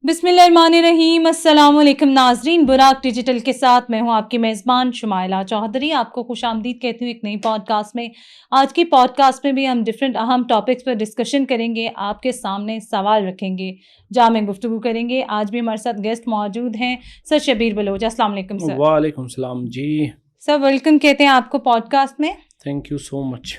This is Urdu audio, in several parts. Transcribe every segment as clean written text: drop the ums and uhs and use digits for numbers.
بسم اللہ الرحمن الرحیم۔ السلام علیکم ناظرین، براق ڈیجیٹل کے ساتھ میں ہوں آپ کی میزبان شمائلہ چوہدری۔ آپ کو خوش آمدید کہتی ہوں ایک نئی پوڈ کاسٹ میں۔ آج کی پوڈ کاسٹ میں بھی ہم ڈفرینٹ اہم ٹاپکس پر ڈسکشن کریں گے، آپ کے سامنے سوال رکھیں گے، جامع گفتگو کریں گے۔ آج بھی ہمارے ساتھ گیسٹ موجود ہیں سر شبیر بلوچ۔ السلام علیکم سر۔ وعلیکم السلام جی سر ویلکم کہتے ہیں آپ کو پوڈ کاسٹ میں۔ تھینک یو سو مچ۔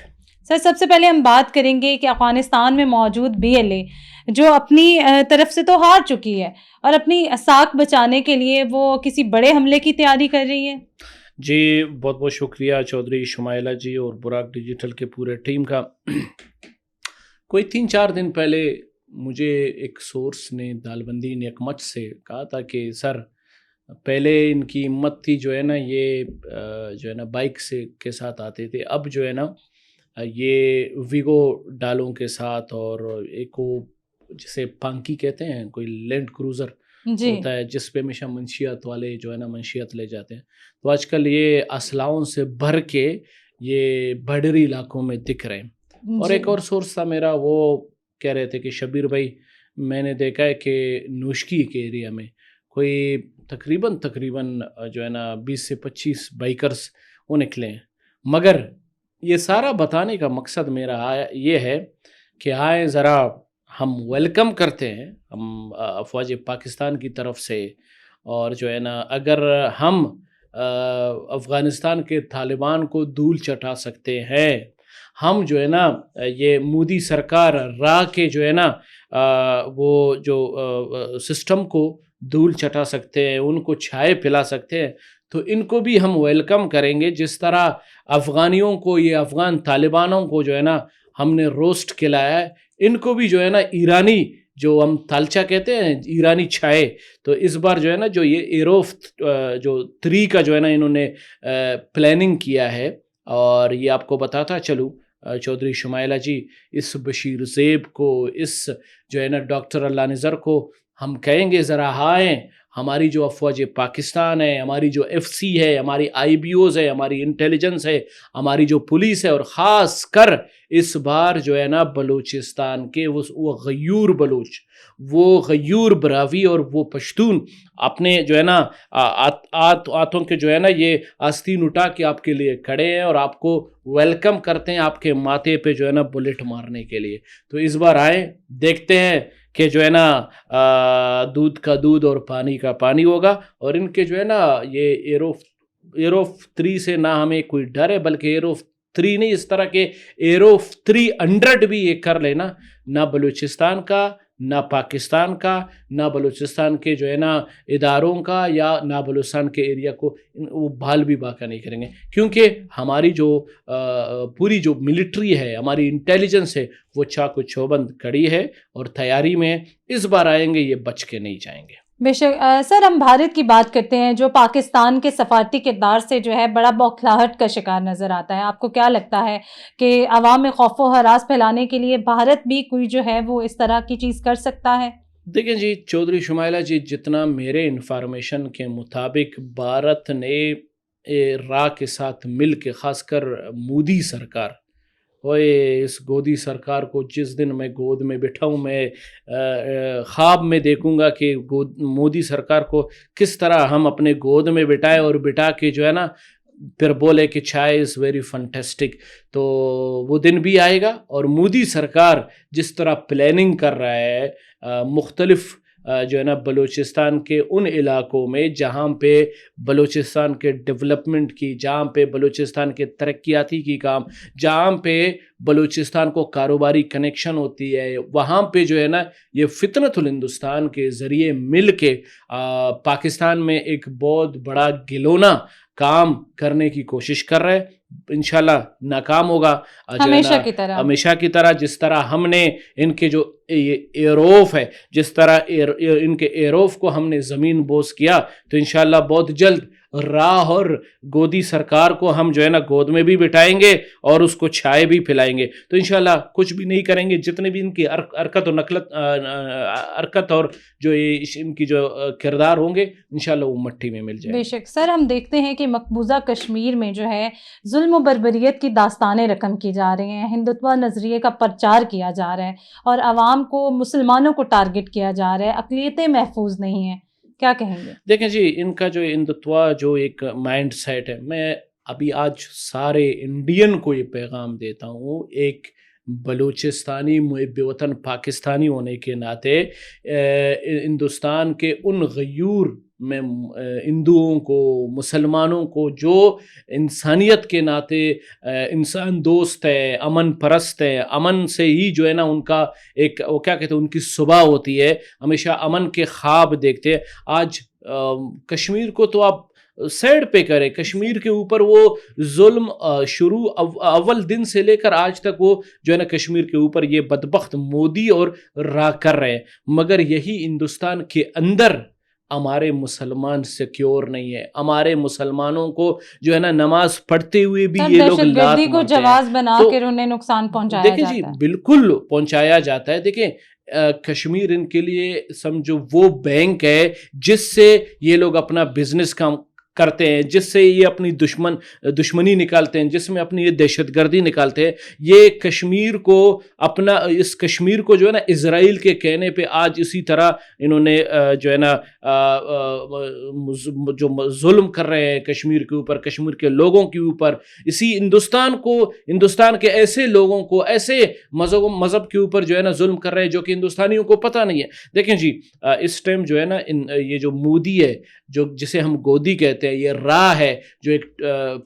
سر سب سے پہلے ہم بات کریں گے کہ افغانستان میں موجود BLA جو اپنی طرف سے تو ہار چکی ہے اور اپنی ساکھ بچانے کے لیے وہ کسی بڑے حملے کی تیاری کر رہی ہے۔ جی بہت بہت شکریہ چودھری شمائلہ جی اور براق ڈیجیٹل کے پورے ٹیم کا۔ کوئی 3-4 دن پہلے مجھے ایک سورس نے دالبندی نیکمچ سے کہا تھا کہ سر پہلے ان کی ہمت تھی جو ہے نا یہ جو ہے نا بائک سے کے ساتھ آتے تھے، اب جو ہے نا یہ ویگو ڈالوں کے ساتھ اور ایک وہ جسے پانکی کہتے ہیں، کوئی لینڈ کروزر جی ہوتا ہے جس پہ ہمیشہ منشیات والے جو ہے نا منشیات لے جاتے ہیں، تو آج کل یہ اسلحوں سے بھر کے یہ بارڈری علاقوں میں دکھ رہے ہیں۔ اور ایک اور سورس تھا میرا، وہ کہہ رہے تھے کہ شبیر بھائی میں نے دیکھا ہے کہ نوشکی کے ایریا میں کوئی تقریباً جو ہے نا 20 سے 25 بائکرز وہ نکلے ہیں۔ مگر یہ سارا بتانے کا مقصد میرا یہ ہے کہ آئیں ذرا ہم ویلکم کرتے ہیں ہم افواج پاکستان کی طرف سے، اور جو ہے نا اگر ہم افغانستان کے طالبان کو دھول چٹا سکتے ہیں، ہم جو ہے نا یہ مودی سرکار راہ کے جو ہے نا وہ جو سسٹم کو دھول چٹا سکتے ہیں، ان کو چھائے پلا سکتے ہیں، تو ان کو بھی ہم ویلکم کریں گے۔ جس طرح افغانیوں کو، یہ افغان طالبانوں کو جو ہے نا ہم نے روسٹ کھلایا ہے، ان کو بھی جو ہے نا ایرانی جو ہم تالچا کہتے ہیں، ایرانی چھائے، تو اس بار جو ہے نا جو یہ ایروف جو 3 کا جو ہے نا انہوں نے پلاننگ کیا ہے، اور یہ آپ کو بتاتا چلوں چودھری شمائلہ جی، اس بشیر زیب کو، اس جو ہے نا ڈاکٹر اللہ نظر کو ہم کہیں گے ذرا آئیں، ہماری جو افواج پاکستان ہے، ہماری جو FC ہے، ہماری IBOز ہے، ہماری انٹیلیجنس ہے، ہماری جو پولیس ہے، اور خاص کر اس بار جو ہے نا بلوچستان کے وہ غیور بلوچ، وہ غیور براوی اور وہ پشتون اپنے جو ہے نا آتوں کے جو ہے نا یہ آستین اٹھا کے آپ کے لیے کھڑے ہیں اور آپ کو ویلکم کرتے ہیں آپ کے ماتھے پہ جو ہے نا بلٹ مارنے کے لیے۔ تو اس بار آئیں، دیکھتے ہیں کہ جو ہے نا دودھ کا دودھ اور پانی کا پانی ہوگا، اور ان کے جو ہے نا یہ ایروف 3 سے نہ ہمیں کوئی ڈر ہے، بلکہ ایروف 3 نہیں، اس طرح کے ایروف 300 بھی یہ کر لینا، نہ بلوچستان کا، نہ پاکستان کا، نہ بلوچستان کے جو ہے نا اداروں کا، یا نہ بلوچستان کے ایریا کو وہ بھال بھی باقی نہیں کریں گے، کیونکہ ہماری جو پوری جو ملٹری ہے، ہماری انٹیلیجنس ہے، وہ چاق و چوبند کھڑی ہے اور تیاری میں۔ اس بار آئیں گے، یہ بچ کے نہیں جائیں گے۔ بے شک سر، ہم بھارت کی بات کرتے ہیں جو پاکستان کے سفارتی کردار سے جو ہے بڑا بوکھلاہٹ کا شکار نظر آتا ہے۔ آپ کو کیا لگتا ہے کہ عوام میں خوف و ہراس پھیلانے کے لیے بھارت بھی کوئی جو ہے وہ اس طرح کی چیز کر سکتا ہے؟ دیکھیں جی چودھری شمائلہ جی، جتنا میرے انفارمیشن کے مطابق بھارت نے راہ کے ساتھ مل کے، خاص کر مودی سرکار، اس گودی سرکار کو جس دن میں گود میں بٹھا ہوں، میں خواب میں دیکھوں گا کہ مودی سرکار کو کس طرح ہم اپنے گود میں بٹھائے اور بٹھا کے جو ہے نا پھر بولے کہ چائے از ویری فنٹیسٹک۔ تو وہ دن بھی آئے گا، اور مودی سرکار جس طرح پلاننگ کر رہا ہے مختلف جو ہے نا بلوچستان کے ان علاقوں میں جہاں پہ بلوچستان کے ڈیولپمنٹ کی، جہاں پہ بلوچستان کے ترقیاتی کی کام، جہاں پہ بلوچستان کو کاروباری کنیکشن ہوتی ہے، وہاں پہ جو ہے نا یہ فتنۃ الہندوستان کے ذریعے مل کے پاکستان میں ایک بہت بڑا گلونا کام کرنے کی کوشش کر رہے ہیں۔ انشاءاللہ ناکام ہوگا، ہمیشہ کی طرح جس طرح ہم نے ان کے جو ایروف ہے، جس طرح ان کے ایروف کو ہم نے زمین بوس کیا، تو انشاءاللہ بہت جلد راہ اور گودی سرکار کو ہم جو ہے نا گود میں بھی بٹھائیں گے اور اس کو چھائے بھی پھلائیں گے تو انشاءاللہ کچھ بھی نہیں کریں گے. جتنے بھی ان کی حرکت اور جو ان کی جو کردار ہوں گے انشاءاللہ وہ مٹی میں مل جائیں گے. بے شک سر، ہم دیکھتے ہیں کہ مقبوضہ کشمیر میں جو ہے ظلم و بربریت کی داستانیں رقم کی جا رہی ہیں، ہندوتوا نظریے کا پرچار کیا جا رہا ہے اور عوام کو، مسلمانوں کو ٹارگٹ کیا جا رہا ہے، اقلیتیں محفوظ نہیں ہیں، کیا کہیں گے؟ دیکھیں جی، ان کا جو ہندوتوا جو ایک مائنڈ سیٹ ہے، میں ابھی آج سارے انڈین کو یہ پیغام دیتا ہوں، ایک بلوچستانی محب وطن پاکستانی ہونے کے ناطے ہندوستان کے ان غیور میں ہندوؤں کو، مسلمانوں کو جو انسانیت کے ناطے انسان دوست ہے، امن پرست ہے، امن سے ہی جو ہے نا ان کا ایک وہ کیا کہتے ہیں ان کی صبح ہوتی ہے، ہمیشہ امن کے خواب دیکھتے ہیں. آج کشمیر کو تو آپ سائڈ پہ کرے، کشمیر کے اوپر وہ ظلم شروع اول دن سے لے کر آج تک وہ جو ہے نا کشمیر کے اوپر یہ بدبخت مودی اور را کر رہے ہیں، مگر یہی ہندوستان کے اندر ہمارے مسلمان سیکیور نہیں ہے. ہمارے مسلمانوں کو جو ہے نا نماز پڑھتے ہوئے بھی یہ لوگ دہشت گردی کو جواز بنا کر انہیں نقصان پہنچایا جاتا ہے. دیکھیں جی، بالکل پہنچایا جاتا ہے. دیکھیں کشمیر ان کے لیے سمجھو وہ بینک ہے جس سے یہ لوگ اپنا بزنس کام کرتے ہیں، جس سے یہ اپنی دشمنی نکالتے ہیں، جس میں اپنی یہ دہشت گردی نکالتے ہیں. یہ کشمیر کو اپنا، اس کشمیر کو جو ہے نا اسرائیل کے کہنے پہ آج اسی طرح انہوں نے جو ہے نا جو ظلم کر رہے ہیں کشمیر کے اوپر، کشمیر کے لوگوں کے اوپر، اسی ہندوستان کے ایسے لوگوں کو، ایسے مذہب کے اوپر جو ہے نا ظلم کر رہے ہیں جو کہ ہندوستانیوں کو پتہ نہیں ہے. دیکھیں جی، اس ٹائم جو ہے نا یہ جو مودی ہے، جو جسے ہم گودی کہتے ہیں، یہ راہ ہے، جو ایک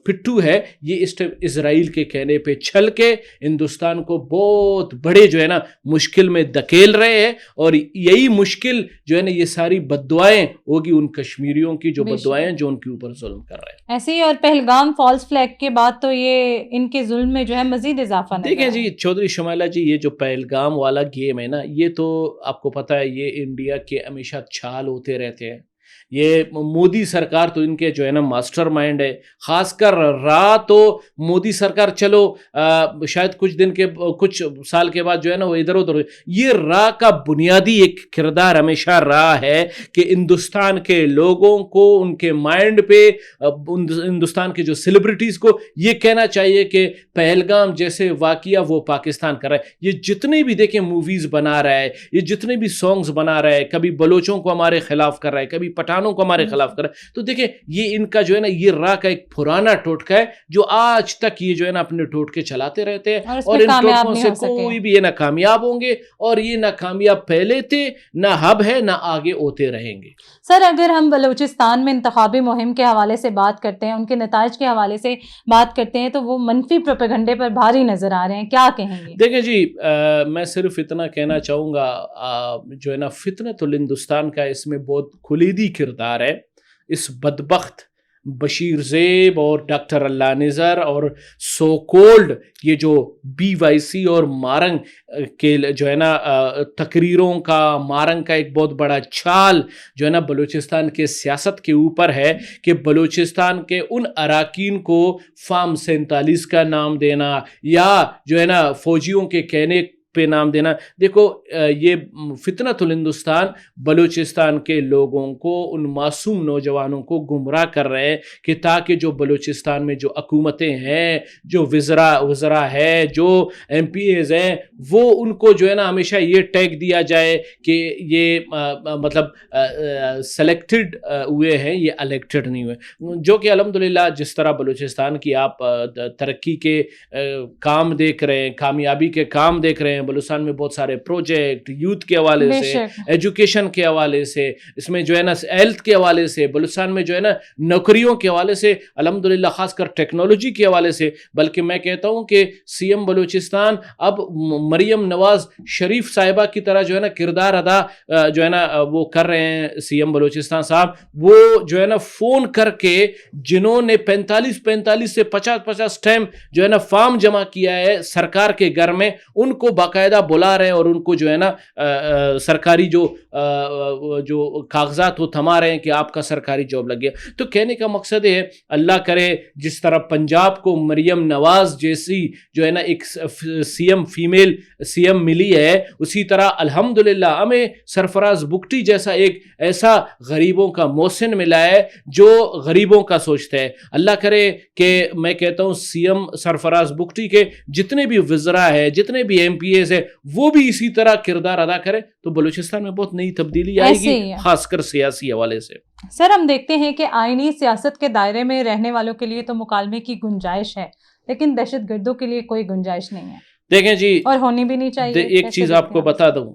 پٹھو ہے، یہ اس ٹائم اسرائیل کے کہنے پہ چھل کے ہندوستان کو بہت بڑے جو ہے نا مشکل میں دھکیل رہے ہیں. اور یہی مشکل جو ہے نا یہ ساری بددعائیں ہوگی ان کشمیریوں کی، جو بددعائیں جو ان کے اوپر ظلم کر رہے ہیں. ایسے ہی اور پہلگام فالس فلیگ کے بعد تو یہ ان کے ظلم میں جو ہے مزید اضافہ نظر دیکھیں جی چودھری شمائلہ جی، یہ جو پہلگام والا گیم ہے نا، یہ تو آپ کو پتہ ہے یہ انڈیا کے ہمیشہ چھال ہوتے رہتے ہیں. یہ مودی سرکار تو ان کے جو ہے نا ماسٹر مائنڈ ہے. خاص کر راہ تو مودی سرکار چلو شاید کچھ سال کے بعد جو ہے نا وہ ادھر ادھر. یہ راہ کا بنیادی ایک کردار ہمیشہ راہ ہے کہ ہندوستان کے لوگوں کو، ان کے مائنڈ پہ، ہندوستان کے جو سیلیبریٹیز کو یہ کہنا چاہیے کہ پہلگام جیسے واقعہ وہ پاکستان کر رہا ہے. یہ جتنے بھی دیکھیں موویز بنا رہا ہے، یہ جتنے بھی سانگز بنا رہا ہے، کبھی بلوچوں کو ہمارے خلاف کر رہا ہے، کبھی پٹھانوں کو ہمارے خلاف کر رہا ہے. تو دیکھیں یہ ان کا جو ہے نا یہ راہ کا ایک پرانا ٹوٹکا ہے جو آج تک یہ جو ہے نا اپنے ٹوٹکے چلاتے رہتے ہیں اور ان ٹوٹکوں سے کوئی بھی یہ نہ کامیاب ہوں گے اور یہ نہ کامیاب پہلے تھے، نہ اب ہے، نہ آگے ہوتے رہیں گے. سر اگر ہم بلوچستان میں انتخابی مہم کے حوالے سے بات کرتے ہیں، ان کے نتائج کے حوالے سے بات کرتے ہیں تو وہ منفی پروپیگنڈے پر بھاری نظر آ رہے ہیں، کیا کہیں گے؟ دیکھیں جی میں صرف اتنا کہنا چاہوں گا، جو ہے نا فتنۃ الہندوستان کا اس میں بہت کلیدی کردار ہے. اس بدبخت بشیر زیب اور ڈاکٹر اللہ نذر اور سو کولڈ یہ جو BYC اور مارنگ کے جو ہے نا تقریروں کا، مارنگ کا ایک بہت بڑا چھال جو ہے نا بلوچستان کے سیاست کے اوپر ہے کہ بلوچستان کے ان اراکین کو فارم 47 کا نام دینا یا جو ہے نا فوجیوں کے کہنے پہ نام دینا. دیکھو یہ فتنۃ الہندوستان بلوچستان کے لوگوں کو، ان معصوم نوجوانوں کو گمراہ کر رہے ہیں کہ تاکہ جو بلوچستان میں جو حکومتیں ہیں، جو وزراء ہے، جو MPAs ہیں، وہ ان کو جو ہے نا ہمیشہ یہ ٹیگ دیا جائے کہ یہ مطلب سلیکٹڈ ہوئے ہیں، یہ الیکٹڈ نہیں ہوئے. جو کہ الحمدللہ جس طرح بلوچستان کی آپ ترقی کے کام دیکھ رہے ہیں، کامیابی کے کام دیکھ رہے ہیں، بلوچستان میں بہت سارے پروجیکٹ یوتھ کے حوالے سے، ایجوکیشن کے حوالے سے، اس میں جو ہے نا ہیلتھ کے حوالے سے، بلوچستان میں جو ہے نا نوکریوں کے حوالے سے، الحمدللہ خاص کر ٹیکنالوجی کے حوالے سے. بلکہ میں کہتا ہوں کہ CM بلوچستان اب مریم نواز شریف صاحبہ کی طرح جو ہے نا کردار ادا جو ہے نا وہ کر رہے ہیں. CM بلوچستان صاحب وہ جو ہے نا فون کر کے جنہوں نے 45 سے 50 ٹائم جو ہے نا فارم جمع کیا ہے سرکار کے گھر میں، ان کو باقاعدہ بلا رہے ہیں اور ان کو جو ہے نا سرکاری جو کاغذات وہ تھما رہے ہیں کہ آپ کا سرکاری جاب لگ گیا. تو کہنے کا مقصد ہے اللہ کرے جس طرح پنجاب کو مریم نواز جیسی جو ہے نا ایک فیمیل سی ایم ملی ہے, اسی طرح الحمدللہ ہمیں سرفراز بگٹی جیسا ایک ایسا غریبوں کا محسن ملا ہے جو غریبوں کا سوچتا ہے. اللہ کرے کہ میں کہتا ہوں سی ایم سرفراز بگٹی کے جتنے بھی وزراء ہیں, جتنے بھی ایم پی ایز ہیں, وہ بھی اسی طرح کردار ادا کرے تو بلوچستان میں بہت نئی تبدیلی آئے گی, خاص کر سیاسی حوالے سے. سر ہم دیکھتے ہیں کہ آئینی سیاست کے دائرے میں رہنے والوں کے لیے تو مکالمے کی گنجائش ہے, لیکن دہشت گردوں کے لیے کوئی گنجائش نہیں ہے. دیکھیں جی, اور ہونی بھی نہیں چاہیے. ایک چیز آپ کو بتا دوں,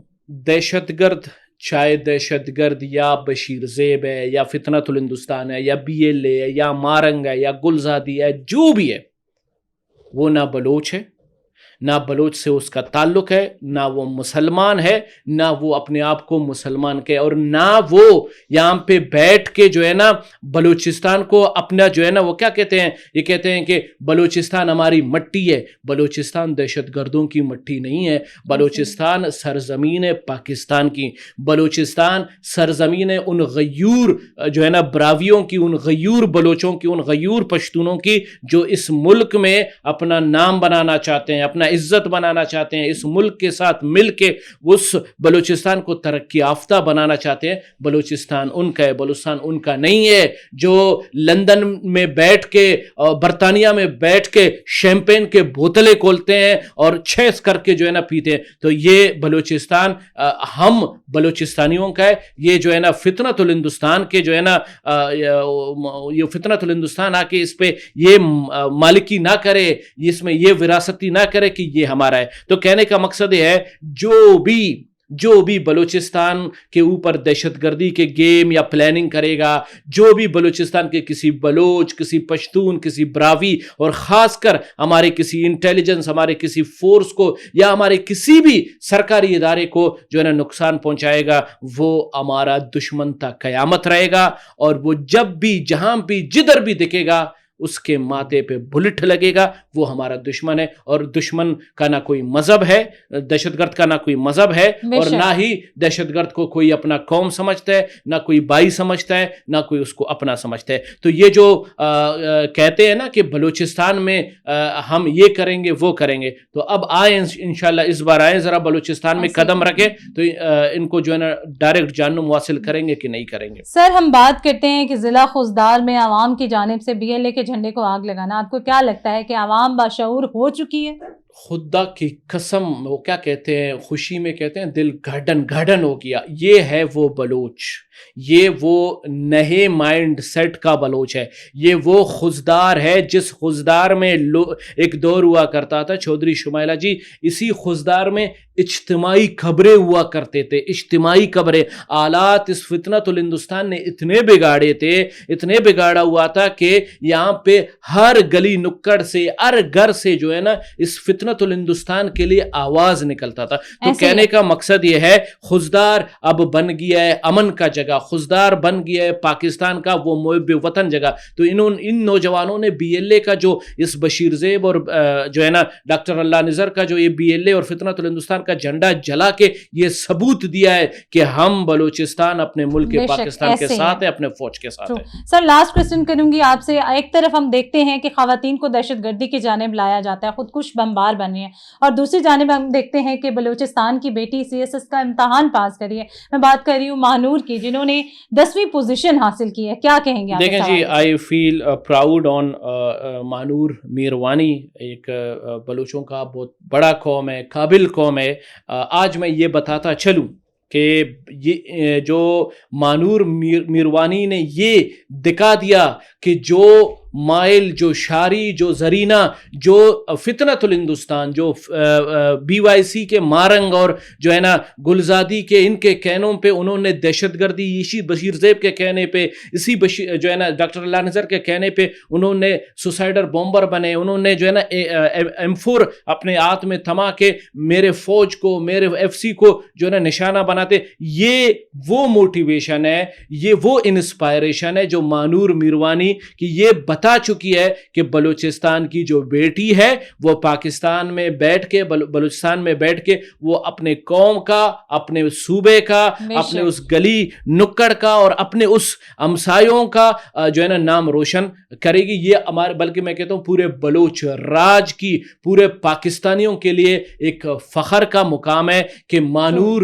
دہشت گرد چاہے دہشت گرد یا بشیر زیب ہے یا فتنۃ الہندوستان ہے یا بی ایل اے ہے یا مارنگ ہے یا گلزادی ہے, جو بھی ہے وہ نہ بلوچ ہے, نہ بلوچ سے اس کا تعلق ہے, نہ وہ مسلمان ہے, نہ وہ اپنے آپ کو مسلمان کے, اور نہ وہ یہاں پہ بیٹھ کے جو ہے نا بلوچستان کو اپنا جو ہے نا وہ کیا کہتے ہیں, یہ کہتے ہیں کہ بلوچستان ہماری مٹی ہے. بلوچستان دہشت گردوں کی مٹی نہیں ہے, بلوچستان سرزمین ہے پاکستان کی, بلوچستان سرزمین ہے ان غیور جو ہے نا براویوں کی, ان غیور بلوچوں کی, ان غیور پشتونوں کی جو اس ملک میں اپنا نام بنانا چاہتے ہیں, اپنا عزت بنانا چاہتے ہیں, اس ملک کے ساتھ مل کے اس بلوچستان کو ترقی یافتہ بنانا چاہتے ہیں. بلوچستان ان کا ہے, بلوچستان ان کا نہیں ہے جو لندن میں بیٹھ کے برطانیہ میں بیٹھ کے شیمپین کے بوتلیں کھولتے ہیں اور چھیس کر کے جو ہے نا پیتے ہیں. تو یہ بلوچستان ہم بلوچستانیوں کا ہے. یہ جو ہے نا فتنۃ الہندوستان کے جو ہے نا یہ فتنۃ الہندوستان آ کے اس پہ یہ مالکی نہ کرے, اس میں یہ وراثتی نہ کرے کہ یہ ہمارا ہے. تو کہنے کا مقصد یہ ہے جو بھی بلوچستان کے اوپر دہشت گردی کے گیم یا پلاننگ کرے گا, جو بھی بلوچستان کے کسی بلوچ, کسی پشتون, کسی براوی اور خاص کر ہمارے کسی انٹیلیجنس, ہمارے کسی فورس کو یا ہمارے کسی بھی سرکاری ادارے کو جو ہے نا نقصان پہنچائے گا, وہ ہمارا دشمن تا قیامت رہے گا. اور وہ جب بھی جہاں بھی جدھر بھی دکھے گا اس کے ماتھے پہ بلٹ لگے گا, وہ ہمارا دشمن ہے. اور دشمن کا نہ کوئی مذہب ہے, دہشت گرد کا نہ کوئی مذہب ہے, اور نہ ہی دہشت گرد کو کوئی اپنا قوم سمجھتا ہے, نہ کوئی بھائی سمجھتا ہے, نہ کوئی اس کو اپنا سمجھتا ہے. تو یہ جو کہتے ہیں نا کہ بلوچستان میں ہم یہ کریں گے وہ کریں گے, تو اب آئیں انشاءاللہ اس بار آئیں ذرا بلوچستان میں قدم رکھیں تو ان کو جو ہے نا ڈائریکٹ جہنم واصل کریں گے کہ نہیں کریں گے. سر ہم بات کرتے ہیں کہ ضلع خوزدار میں عوام کی جانب سے بی ایل اے کے جھنڈے کو آگ لگانا, آپ کو کیا لگتا ہے کہ عوام باشعور ہو چکی ہے؟ خدا کی قسم, وہ کیا کہتے ہیں, خوشی میں کہتے ہیں دل گھڑن ہو گیا. یہ ہے وہ بلوچ, یہ وہ نئے مائنڈ سیٹ کا بلوچ ہے, یہ وہ خوزدار ہے جس خوزدار میں ایک دور ہوا کرتا تھا چودھری شمائلہ جی, اسی خوزدار میں اجتماعی خبریں ہوا کرتے تھے, اجتماعی خبریں. آلات اس فتنۃ الہندوستان نے اتنے بگاڑے تھے, اتنے بگاڑا ہوا تھا کہ یہاں پہ ہر گلی نکڑ سے, ہر گھر سے جو ہے نا اس فتنۃ الہندوستان کے لیے آواز نکلتا تھا. تو کہنے کا مقصد یہ ہے خوزدار اب بن گیا ہے امن کا جگہ, خوزدار بن گیا ہے پاکستان کا وہ محب وطن جگہ. تو ان نوجوانوں نے بی ایل اے کا جو اس بشیر زیب اور جو ہے نا ڈاکٹر اللہ نذر کا جو یہ بی ایل اے اور فتنۃ الہندوستان کا جھنڈا جلا کے یہ ثبوت دیا ہے کہ ہم بلوچستان اپنے ملک پاکستان کے ساتھ ہے, اپنے فوج کے ساتھ ہے. سر لاسٹ کوسچن کروں گی آپ سے. ایک طرف ہم دیکھتے ہیں کہ خواتین کو دہشت گردی کی جانب لایا جاتا ہے, خودکش بمبار بنے ہیں, اور دوسری جانب ہم دیکھتے ہیں کہ بلوچستان کی بیٹی سی ایس ایس کا امتحان پاس کری ہے. میں بات کر رہی ہوں مہنور کی, جنہوں نے 10ویں پوزیشن حاصل کی ہے. کیا کہیں گے آپ؟ دیکھیں جی, آئی فیل پراؤڈ آن مہنور میروانی. ایک بلوچوں کا بہت بڑا قوم ہے, قابل قوم ہے. آج میں یہ بتاتا چلوں کہ یہ جو مہنور میروانی نے یہ دکھا دیا کہ جو مائل, جو شاری, جو زرینہ, جو فتنۃ الہندوستان, جو بی وائی سی کے مارنگ اور جو ہے نا گلزادی کے ان کے کہنوں پہ انہوں نے دہشت گردی, اسی بشیر زیب کے کہنے پہ, اسی جو ہے نا ڈاکٹر اللہ نذر کے کہنے پہ انہوں نے سوسائڈر بومبر بنے, انہوں نے جو ہے نا M4 اپنے ہاتھ میں تھما کے میرے فوج کو, میرے ایف سی کو جو ہے نا نشانہ بناتے. یہ وہ موٹیویشن ہے, یہ وہ انسپائریشن ہے جو مہنور میروانی کی یہ بتا چکی ہے کہ بلوچستان کی جو بیٹی ہے وہ پاکستان میں بیٹھ کے بلوچستان میں بیٹھ کے وہ اپنے قوم کا, اپنے صوبے کا, اپنے اس گلی نکڑ کا اور اپنے اس ہمسایوں کا جو ہے نا نام روشن کرے گی. یہ ہمارے, بلکہ میں کہتا ہوں پورے بلوچ راج کی, پورے پاکستانیوں کے لیے ایک فخر کا مقام ہے کہ مانور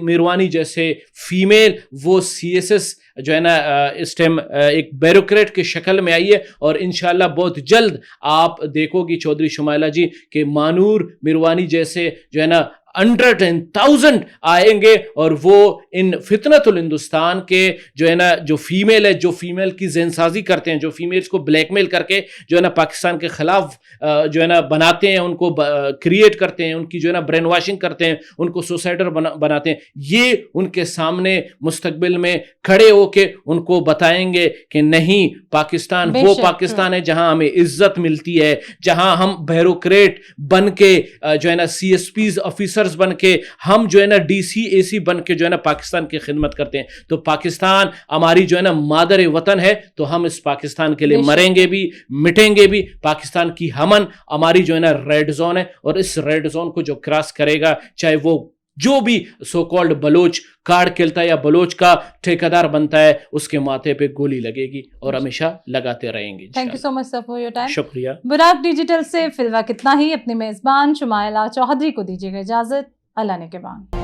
میروانی جیسے فیمیل وہ CSS جو ہے نا اس ٹائم ایک بیوروکریٹ کی شکل میں آئی ہے, اور انشاءاللہ بہت جلد آپ دیکھو گی چودھری شمائلہ جی کہ مانور میروانی جیسے جو ہے نا 100,000 آئیں گے, اور وہ ان فتنت الہندوستان کے جو ہے نا جو فیمیل ہے, جو فیمیل کی ذہن سازی کرتے ہیں, جو فیمیلز کو بلیک میل کر کے جو ہے نا پاکستان کے خلاف جو ہے نا بناتے ہیں, ان کو کریٹ کرتے ہیں, ان کی جو ہے نا برین واشنگ کرتے ہیں, ان کو سوسائڈر بناتے ہیں, یہ ان کے سامنے مستقبل میں کھڑے ہو کے ان کو بتائیں گے کہ نہیں, پاکستان وہ پاکستان ہے جہاں ہمیں عزت ملتی ہے, جہاں ہم بیوروکریٹ بن کے جو ہے نا CSPs آفیسر بن کے, ہم جو ہے نا DC AC بن کے جو ہے نا پاکستان کی خدمت کرتے ہیں. تو پاکستان ہماری جو ہے نا مادر وطن ہے, تو ہم اس پاکستان کے لیے مریں گے بھی, مٹیں گے بھی. پاکستان کی ہماری جو ہے نا ریڈ زون ہے, اور اس ریڈ زون کو جو کراس کرے گا, چاہے وہ جو بھی سو کالڈ بلوچ کارڈ کھیلتا ہے یا بلوچ کا ٹھیکیدار بنتا ہے, اس کے ماتھے پہ گولی لگے گی, اور ہمیشہ لگاتے رہیں گے. Thank you so much sir for your time. شکریہ. براق ڈیجیٹل سے فی الوقت اتنا ہی. اپنے میزبان شمائلہ چوہدری کو دیجیے گا اجازت. اللہ نے کے بعد.